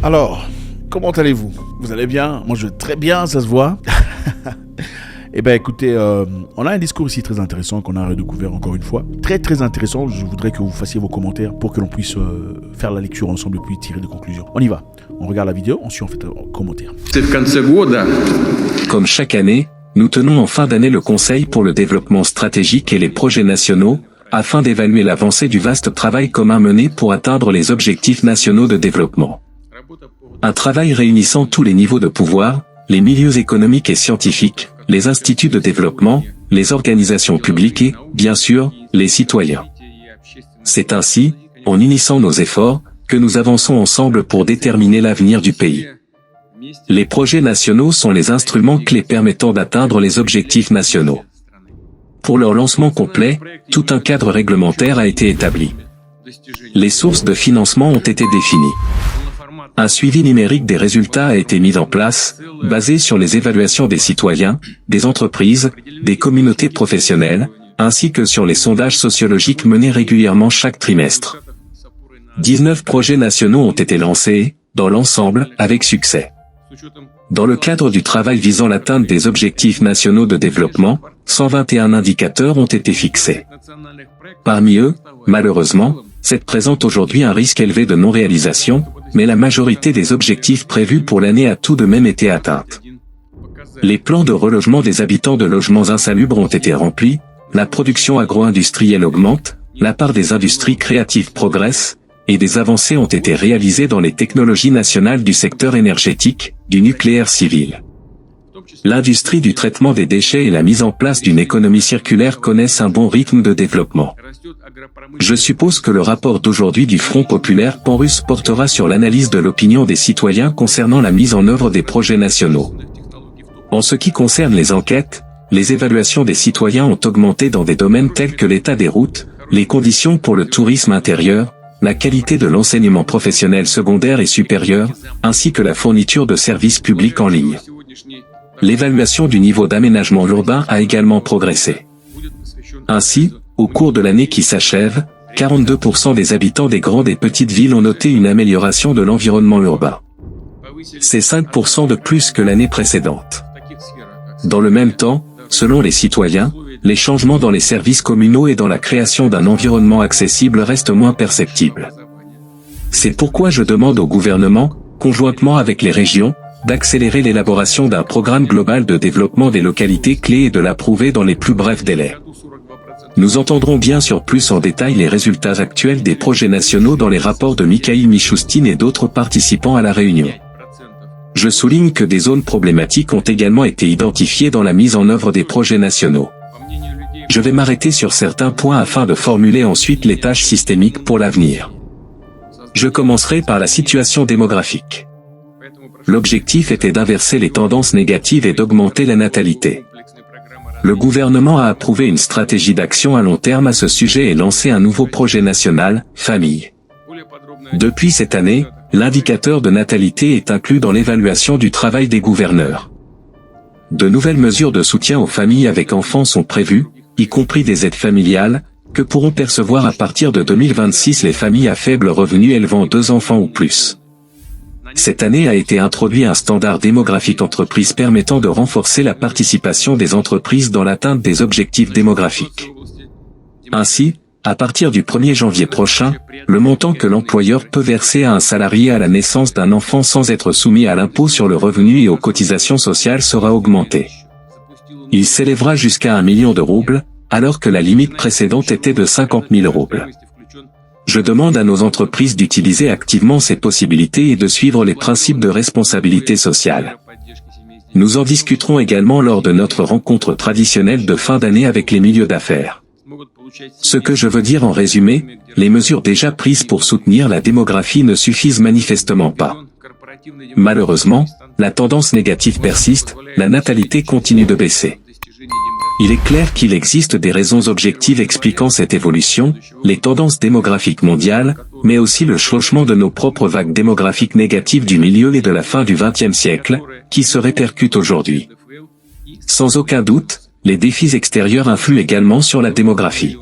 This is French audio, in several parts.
Alors, comment allez-vous? Vous allez bien? Moi je vais très bien, ça se voit. Eh bien écoutez, on a un discours ici très intéressant qu'on a redécouvert encore une fois. Très très intéressant, je voudrais que vous fassiez vos commentaires pour que l'on puisse faire la lecture ensemble et puis tirer des conclusions. On y va, on regarde la vidéo, ensuite on fait un commentaire. Comme chaque année, nous tenons en fin d'année le Conseil pour le développement stratégique et les projets nationaux, afin d'évaluer l'avancée du vaste travail commun mené pour atteindre les objectifs nationaux de développement. Un travail réunissant tous les niveaux de pouvoir, les milieux économiques et scientifiques, les instituts de développement, les organisations publiques et, bien sûr, les citoyens. C'est ainsi, en unissant nos efforts, que nous avançons ensemble pour déterminer l'avenir du pays. Les projets nationaux sont les instruments clés permettant d'atteindre les objectifs nationaux. Pour leur lancement complet, tout un cadre réglementaire a été établi. Les sources de financement ont été définies. Un suivi numérique des résultats a été mis en place, basé sur les évaluations des citoyens, des entreprises, des communautés professionnelles, ainsi que sur les sondages sociologiques menés régulièrement chaque trimestre. 19 projets nationaux ont été lancés, dans l'ensemble, avec succès. Dans le cadre du travail visant l'atteinte des objectifs nationaux de développement, 121 indicateurs ont été fixés. Parmi eux, malheureusement, présente aujourd'hui un risque élevé de non-réalisation, mais la majorité des objectifs prévus pour l'année a tout de même été atteinte. Les plans de relogement des habitants de logements insalubres ont été remplis, la production agro-industrielle augmente, la part des industries créatives progresse, et des avancées ont été réalisées dans les technologies nationales du secteur énergétique, du nucléaire civil. L'industrie du traitement des déchets et la mise en place d'une économie circulaire connaissent un bon rythme de développement. Je suppose que le rapport d'aujourd'hui du Front populaire pan-russe portera sur l'analyse de l'opinion des citoyens concernant la mise en œuvre des projets nationaux. En ce qui concerne les enquêtes, les évaluations des citoyens ont augmenté dans des domaines tels que l'état des routes, les conditions pour le tourisme intérieur, la qualité de l'enseignement professionnel secondaire et supérieur, ainsi que la fourniture de services publics en ligne. L'évaluation du niveau d'aménagement urbain a également progressé. Ainsi, au cours de l'année qui s'achève, 42% des habitants des grandes et petites villes ont noté une amélioration de l'environnement urbain. C'est 5% de plus que l'année précédente. Dans le même temps, selon les citoyens, les changements dans les services communaux et dans la création d'un environnement accessible restent moins perceptibles. C'est pourquoi je demande au gouvernement, conjointement avec les régions, d'accélérer l'élaboration d'un programme global de développement des localités clés et de l'approuver dans les plus brefs délais. Nous entendrons bien sûr plus en détail les résultats actuels des projets nationaux dans les rapports de Mikhail Mishustin et d'autres participants à la réunion. Je souligne que des zones problématiques ont également été identifiées dans la mise en œuvre des projets nationaux. Je vais m'arrêter sur certains points afin de formuler ensuite les tâches systémiques pour l'avenir. Je commencerai par la situation démographique. L'objectif était d'inverser les tendances négatives et d'augmenter la natalité. Le gouvernement a approuvé une stratégie d'action à long terme à ce sujet et lancé un nouveau projet national, Famille. Depuis cette année, l'indicateur de natalité est inclus dans l'évaluation du travail des gouverneurs. De nouvelles mesures de soutien aux familles avec enfants sont prévues, y compris des aides familiales, que pourront percevoir à partir de 2026 les familles à faible revenu élevant 2 enfants ou plus. Cette année a été introduit un standard démographique entreprise permettant de renforcer la participation des entreprises dans l'atteinte des objectifs démographiques. Ainsi, à partir du 1er janvier prochain, le montant que l'employeur peut verser à un salarié à la naissance d'un enfant sans être soumis à l'impôt sur le revenu et aux cotisations sociales sera augmenté. Il s'élèvera jusqu'à 1 million de roubles, alors que la limite précédente était de 50 000 roubles. Je demande à nos entreprises d'utiliser activement ces possibilités et de suivre les principes de responsabilité sociale. Nous en discuterons également lors de notre rencontre traditionnelle de fin d'année avec les milieux d'affaires. Ce que je veux dire en résumé, les mesures déjà prises pour soutenir la démographie ne suffisent manifestement pas. Malheureusement, la tendance négative persiste, la natalité continue de baisser. Il est clair qu'il existe des raisons objectives expliquant cette évolution, les tendances démographiques mondiales, mais aussi le chevauchement de nos propres vagues démographiques négatives du milieu et de la fin du XXe siècle, qui se répercutent aujourd'hui. Sans aucun doute, les défis extérieurs influent également sur la démographie.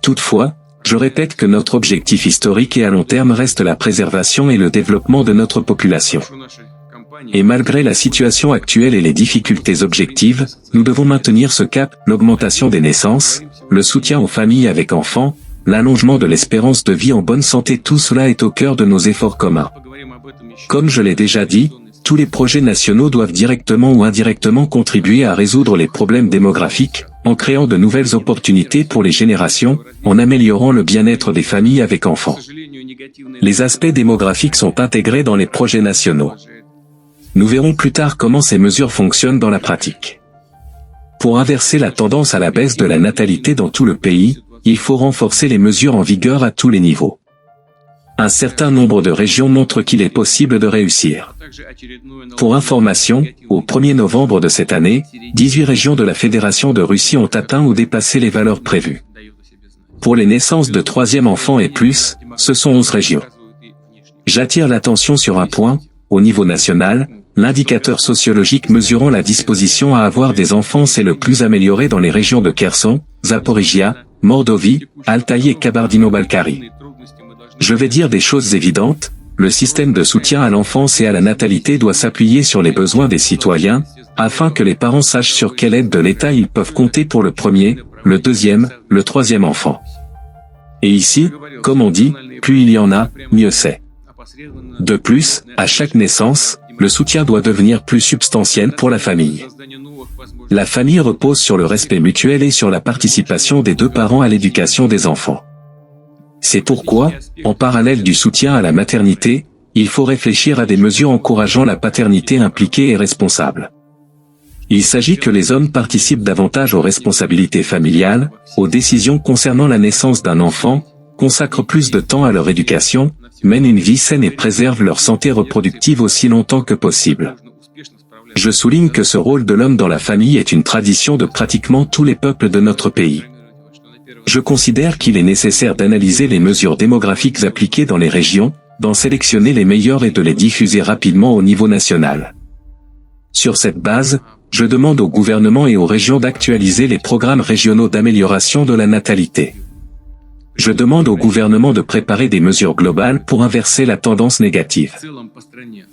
Toutefois, je répète que notre objectif historique et à long terme reste la préservation et le développement de notre population. Et malgré la situation actuelle et les difficultés objectives, nous devons maintenir ce cap, l'augmentation des naissances, le soutien aux familles avec enfants, l'allongement de l'espérance de vie en bonne santé, tout cela est au cœur de nos efforts communs. Comme je l'ai déjà dit, tous les projets nationaux doivent directement ou indirectement contribuer à résoudre les problèmes démographiques, en créant de nouvelles opportunités pour les générations, en améliorant le bien-être des familles avec enfants. Les aspects démographiques sont intégrés dans les projets nationaux. Nous verrons plus tard comment ces mesures fonctionnent dans la pratique. Pour inverser la tendance à la baisse de la natalité dans tout le pays, il faut renforcer les mesures en vigueur à tous les niveaux. Un certain nombre de régions montrent qu'il est possible de réussir. Pour information, au 1er novembre de cette année, 18 régions de la Fédération de Russie ont atteint ou dépassé les valeurs prévues. Pour les naissances de troisième enfant et plus, ce sont 11 régions. J'attire l'attention sur un point, au niveau national, l'indicateur sociologique mesurant la disposition à avoir des enfants s'est le plus amélioré dans les régions de Kherson, Zaporijia, Mordovie, Altaï et Kabardino-Balkarie. Je vais dire des choses évidentes, le système de soutien à l'enfance et à la natalité doit s'appuyer sur les besoins des citoyens, afin que les parents sachent sur quelle aide de l'État ils peuvent compter pour le premier, le deuxième, le troisième enfant. Et ici, comme on dit, plus il y en a, mieux c'est. De plus, à chaque naissance, le soutien doit devenir plus substantiel pour la famille. La famille repose sur le respect mutuel et sur la participation des deux parents à l'éducation des enfants. C'est pourquoi, en parallèle du soutien à la maternité, il faut réfléchir à des mesures encourageant la paternité impliquée et responsable. Il s'agit que les hommes participent davantage aux responsabilités familiales, aux décisions concernant la naissance d'un enfant, consacrent plus de temps à leur éducation, mènent une vie saine et préservent leur santé reproductive aussi longtemps que possible. Je souligne que ce rôle de l'homme dans la famille est une tradition de pratiquement tous les peuples de notre pays. Je considère qu'il est nécessaire d'analyser les mesures démographiques appliquées dans les régions, d'en sélectionner les meilleures et de les diffuser rapidement au niveau national. Sur cette base, je demande au gouvernement et aux régions d'actualiser les programmes régionaux d'amélioration de la natalité. Je demande au gouvernement de préparer des mesures globales pour inverser la tendance négative.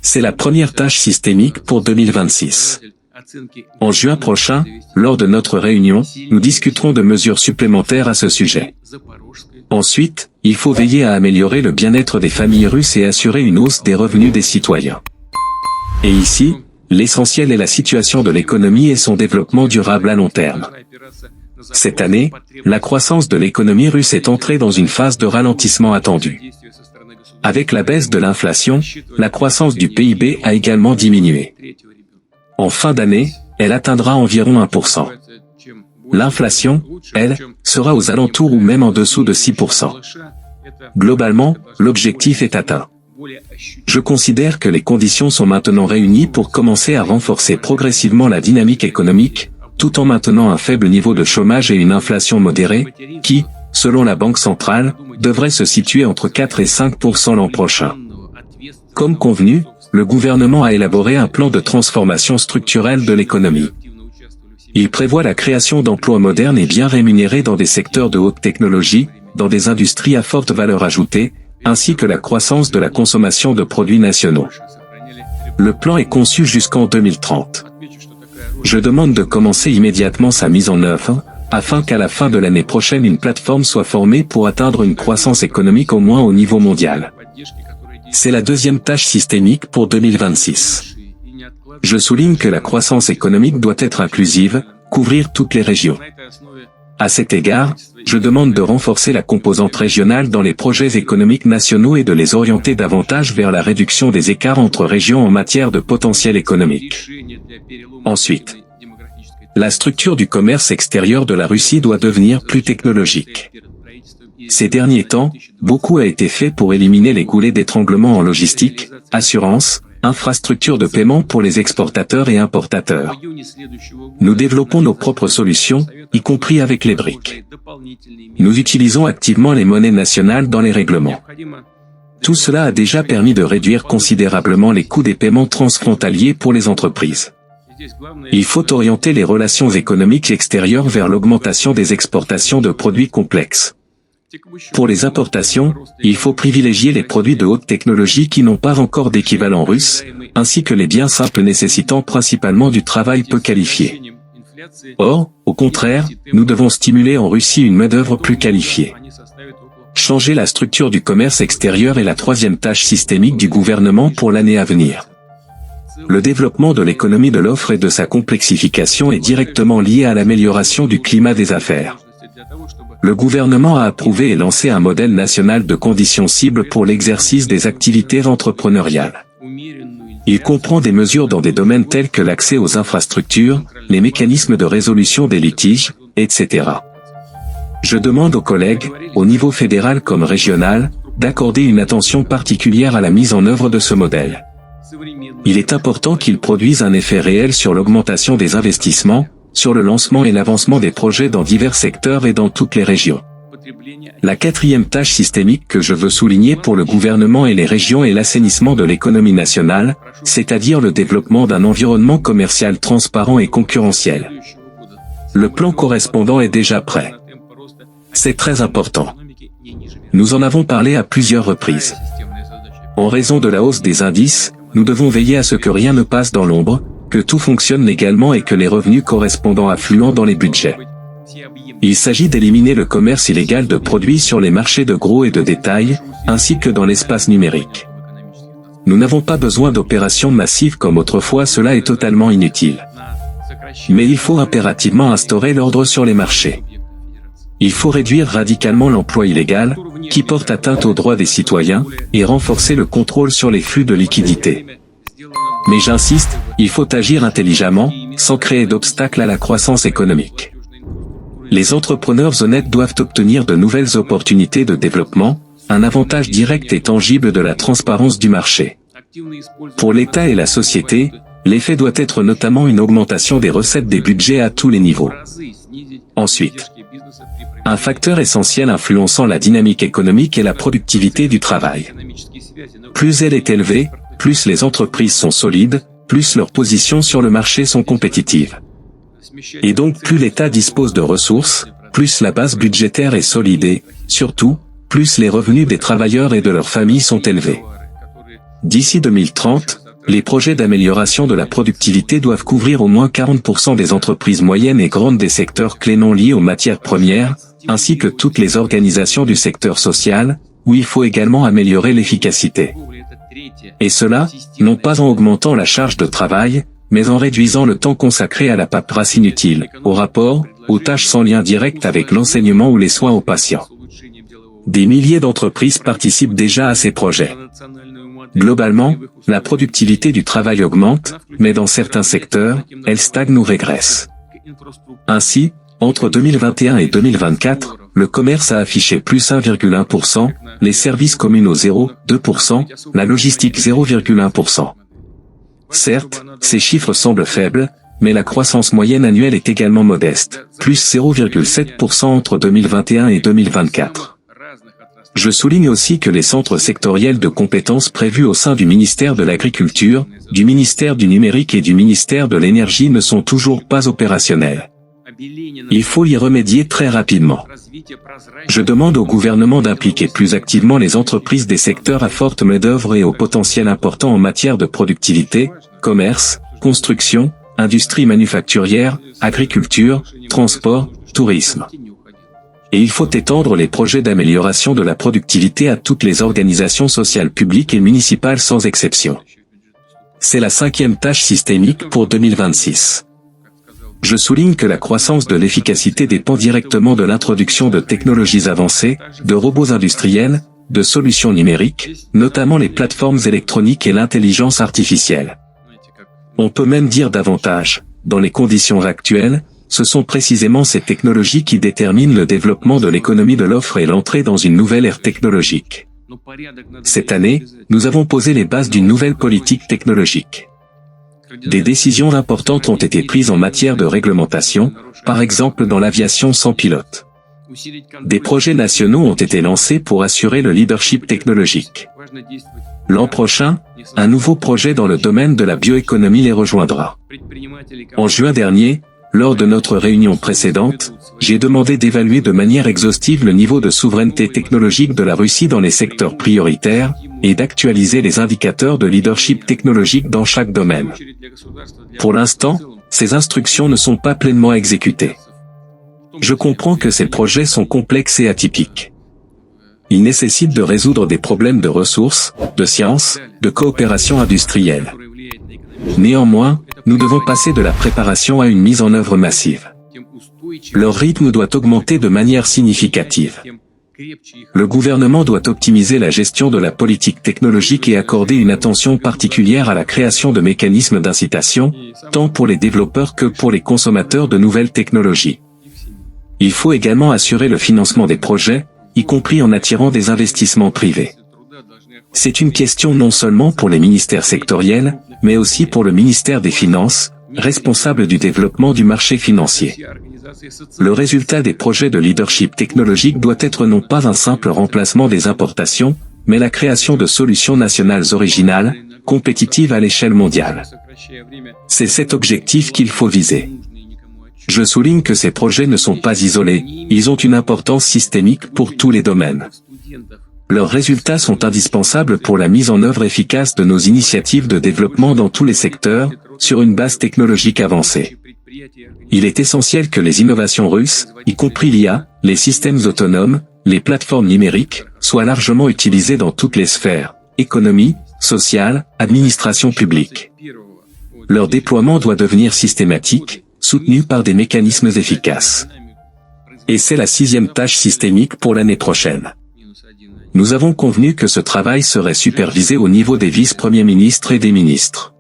C'est la première tâche systémique pour 2026. En juin prochain, lors de notre réunion, nous discuterons de mesures supplémentaires à ce sujet. Ensuite, il faut veiller à améliorer le bien-être des familles russes et assurer une hausse des revenus des citoyens. Et ici, l'essentiel est la situation de l'économie et son développement durable à long terme. Cette année, la croissance de l'économie russe est entrée dans une phase de ralentissement attendu. Avec la baisse de l'inflation, la croissance du PIB a également diminué. En fin d'année, elle atteindra environ 1%. L'inflation, elle, sera aux alentours ou même en dessous de 6%. Globalement, l'objectif est atteint. Je considère que les conditions sont maintenant réunies pour commencer à renforcer progressivement la dynamique économique, tout en maintenant un faible niveau de chômage et une inflation modérée, qui, selon la Banque centrale, devrait se situer entre 4 et 5% l'an prochain. Comme convenu, le gouvernement a élaboré un plan de transformation structurelle de l'économie. Il prévoit la création d'emplois modernes et bien rémunérés dans des secteurs de haute technologie, dans des industries à forte valeur ajoutée, ainsi que la croissance de la consommation de produits nationaux. Le plan est conçu jusqu'en 2030. Je demande de commencer immédiatement sa mise en œuvre, afin qu'à la fin de l'année prochaine une plateforme soit formée pour atteindre une croissance économique au moins au niveau mondial. C'est la deuxième tâche systémique pour 2026. Je souligne que la croissance économique doit être inclusive, couvrir toutes les régions. À cet égard, je demande de renforcer la composante régionale dans les projets économiques nationaux et de les orienter davantage vers la réduction des écarts entre régions en matière de potentiel économique. Ensuite, la structure du commerce extérieur de la Russie doit devenir plus technologique. Ces derniers temps, beaucoup a été fait pour éliminer les goulets d'étranglement en logistique, assurance, infrastructures de paiement pour les exportateurs et importateurs. Nous développons nos propres solutions, y compris avec les briques. Nous utilisons activement les monnaies nationales dans les règlements. Tout cela a déjà permis de réduire considérablement les coûts des paiements transfrontaliers pour les entreprises. Il faut orienter les relations économiques extérieures vers l'augmentation des exportations de produits complexes. Pour les importations, il faut privilégier les produits de haute technologie qui n'ont pas encore d'équivalent russe, ainsi que les biens simples nécessitant principalement du travail peu qualifié. Or, au contraire, nous devons stimuler en Russie une main-d'œuvre plus qualifiée. Changer la structure du commerce extérieur est la troisième tâche systémique du gouvernement pour l'année à venir. Le développement de l'économie de l'offre et de sa complexification est directement lié à l'amélioration du climat des affaires. Le gouvernement a approuvé et lancé un modèle national de conditions cibles pour l'exercice des activités entrepreneuriales. Il comprend des mesures dans des domaines tels que l'accès aux infrastructures, les mécanismes de résolution des litiges, etc. Je demande aux collègues, au niveau fédéral comme régional, d'accorder une attention particulière à la mise en œuvre de ce modèle. Il est important qu'il produise un effet réel sur l'augmentation des investissements, sur le lancement et l'avancement des projets dans divers secteurs et dans toutes les régions. La quatrième tâche systémique que je veux souligner pour le gouvernement et les régions est l'assainissement de l'économie nationale, c'est-à-dire le développement d'un environnement commercial transparent et concurrentiel. Le plan correspondant est déjà prêt. C'est très important. Nous en avons parlé à plusieurs reprises. En raison de la hausse des indices, nous devons veiller à ce que rien ne passe dans l'ombre, que tout fonctionne légalement et que les revenus correspondants affluent dans les budgets. Il s'agit d'éliminer le commerce illégal de produits sur les marchés de gros et de détail, ainsi que dans l'espace numérique. Nous n'avons pas besoin d'opérations massives comme autrefois, cela est totalement inutile. Mais il faut impérativement instaurer l'ordre sur les marchés. Il faut réduire radicalement l'emploi illégal, qui porte atteinte aux droits des citoyens, et renforcer le contrôle sur les flux de liquidités. Mais j'insiste, il faut agir intelligemment, sans créer d'obstacles à la croissance économique. Les entrepreneurs honnêtes doivent obtenir de nouvelles opportunités de développement, un avantage direct et tangible de la transparence du marché. Pour l'État et la société, l'effet doit être notamment une augmentation des recettes des budgets à tous les niveaux. Ensuite, un facteur essentiel influençant la dynamique économique est la productivité du travail. Plus elle est élevée, plus les entreprises sont solides, plus leurs positions sur le marché sont compétitives. Et donc plus l'État dispose de ressources, plus la base budgétaire est solide et, surtout, plus les revenus des travailleurs et de leurs familles sont élevés. D'ici 2030, les projets d'amélioration de la productivité doivent couvrir au moins 40% des entreprises moyennes et grandes des secteurs clés non liés aux matières premières, ainsi que toutes les organisations du secteur social, où il faut également améliorer l'efficacité. Et cela, non pas en augmentant la charge de travail, mais en réduisant le temps consacré à la paperasse inutile, aux rapports, aux tâches sans lien direct avec l'enseignement ou les soins aux patients. Des milliers d'entreprises participent déjà à ces projets. Globalement, la productivité du travail augmente, mais dans certains secteurs, elle stagne ou régresse. Ainsi, entre 2021 et 2024, le commerce a affiché plus 1,1%, les services communaux 0,2%, la logistique 0,1%. Certes, ces chiffres semblent faibles, mais la croissance moyenne annuelle est également modeste, plus 0,7% entre 2021 et 2024. Je souligne aussi que les centres sectoriels de compétences prévus au sein du ministère de l'Agriculture, du ministère du Numérique et du ministère de l'Énergie ne sont toujours pas opérationnels. Il faut y remédier très rapidement. Je demande au gouvernement d'impliquer plus activement les entreprises des secteurs à forte main-d'œuvre et au potentiel important en matière de productivité, commerce, construction, industrie manufacturière, agriculture, transport, tourisme. Et il faut étendre les projets d'amélioration de la productivité à toutes les organisations sociales publiques et municipales sans exception. C'est la cinquième tâche systémique pour 2026. Je souligne que la croissance de l'efficacité dépend directement de l'introduction de technologies avancées, de robots industriels, de solutions numériques, notamment les plateformes électroniques et l'intelligence artificielle. On peut même dire davantage, dans les conditions actuelles, ce sont précisément ces technologies qui déterminent le développement de l'économie de l'offre et l'entrée dans une nouvelle ère technologique. Cette année, nous avons posé les bases d'une nouvelle politique technologique. Des décisions importantes ont été prises en matière de réglementation, par exemple dans l'aviation sans pilote. Des projets nationaux ont été lancés pour assurer le leadership technologique. L'an prochain, un nouveau projet dans le domaine de la bioéconomie les rejoindra. En juin dernier, Lors de notre réunion précédente, j'ai demandé d'évaluer de manière exhaustive le niveau de souveraineté technologique de la Russie dans les secteurs prioritaires, et d'actualiser les indicateurs de leadership technologique dans chaque domaine. Pour l'instant, ces instructions ne sont pas pleinement exécutées. Je comprends que ces projets sont complexes et atypiques. Ils nécessitent de résoudre des problèmes de ressources, de sciences, de coopération industrielle. Néanmoins, nous devons passer de la préparation à une mise en œuvre massive. Leur rythme doit augmenter de manière significative. Le gouvernement doit optimiser la gestion de la politique technologique et accorder une attention particulière à la création de mécanismes d'incitation, tant pour les développeurs que pour les consommateurs de nouvelles technologies. Il faut également assurer le financement des projets, y compris en attirant des investissements privés. C'est une question non seulement pour les ministères sectoriels, mais aussi pour le ministère des Finances, responsable du développement du marché financier. Le résultat des projets de leadership technologique doit être non pas un simple remplacement des importations, mais la création de solutions nationales originales, compétitives à l'échelle mondiale. C'est cet objectif qu'il faut viser. Je souligne que ces projets ne sont pas isolés, ils ont une importance systémique pour tous les domaines. Leurs résultats sont indispensables pour la mise en œuvre efficace de nos initiatives de développement dans tous les secteurs, sur une base technologique avancée. Il est essentiel que les innovations russes, y compris l'IA, les systèmes autonomes, les plateformes numériques, soient largement utilisées dans toutes les sphères, économie, sociale, administration publique. Leur déploiement doit devenir systématique, soutenu par des mécanismes efficaces. Et c'est la 6e tâche systémique pour l'année prochaine. Nous avons convenu que ce travail serait supervisé au niveau des vice-premiers ministres et des ministres.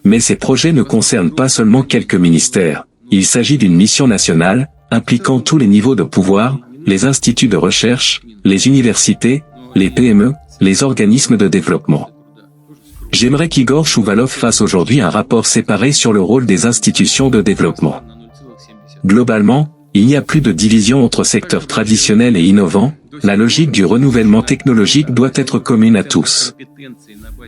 Mais ces projets ne concernent pas seulement quelques ministères, il s'agit d'une mission nationale, impliquant tous les niveaux de pouvoir, les instituts de recherche, les universités, les PME, les organismes de développement. J'aimerais qu'Igor Chouvalov fasse aujourd'hui un rapport séparé sur le rôle des institutions de développement. Globalement, il n'y a plus de division entre secteurs traditionnels et innovants, la logique du renouvellement technologique doit être commune à tous.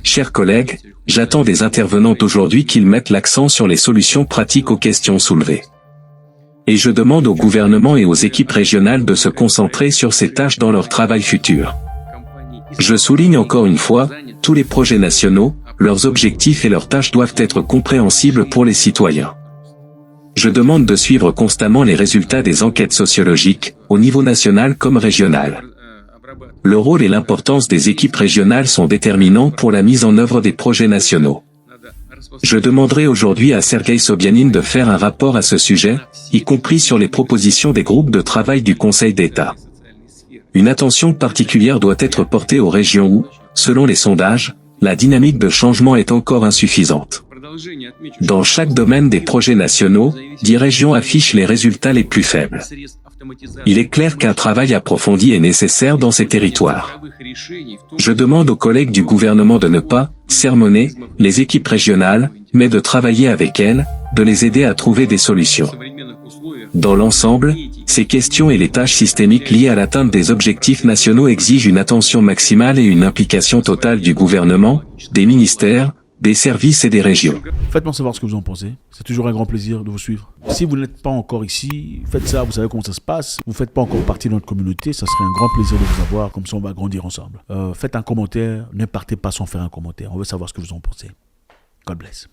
Chers collègues, j'attends des intervenants d'aujourd'hui qu'ils mettent l'accent sur les solutions pratiques aux questions soulevées. Et je demande au gouvernement et aux équipes régionales de se concentrer sur ces tâches dans leur travail futur. Je souligne encore une fois, tous les projets nationaux, leurs objectifs et leurs tâches doivent être compréhensibles pour les citoyens. Je demande de suivre constamment les résultats des enquêtes sociologiques, au niveau national comme régional. Le rôle et l'importance des équipes régionales sont déterminants pour la mise en œuvre des projets nationaux. Je demanderai aujourd'hui à Sergueï Sobyanin de faire un rapport à ce sujet, y compris sur les propositions des groupes de travail du Conseil d'État. Une attention particulière doit être portée aux régions où, selon les sondages, la dynamique de changement est encore insuffisante. Dans chaque domaine des projets nationaux, 10 régions affichent les résultats les plus faibles. Il est clair qu'un travail approfondi est nécessaire dans ces territoires. Je demande aux collègues du gouvernement de ne pas sermonner les équipes régionales, mais de travailler avec elles, de les aider à trouver des solutions. Dans l'ensemble, ces questions et les tâches systémiques liées à l'atteinte des objectifs nationaux exigent une attention maximale et une implication totale du gouvernement, des ministères, des services et des régions. Faites-moi savoir ce que vous en pensez. C'est toujours un grand plaisir de vous suivre. Si vous n'êtes pas encore ici, faites ça, vous savez comment ça se passe. Vous ne faites pas encore partie de notre communauté, ça serait un grand plaisir de vous avoir, comme ça on va grandir ensemble. Faites un commentaire, ne partez pas sans faire un commentaire. On veut savoir ce que vous en pensez. God bless.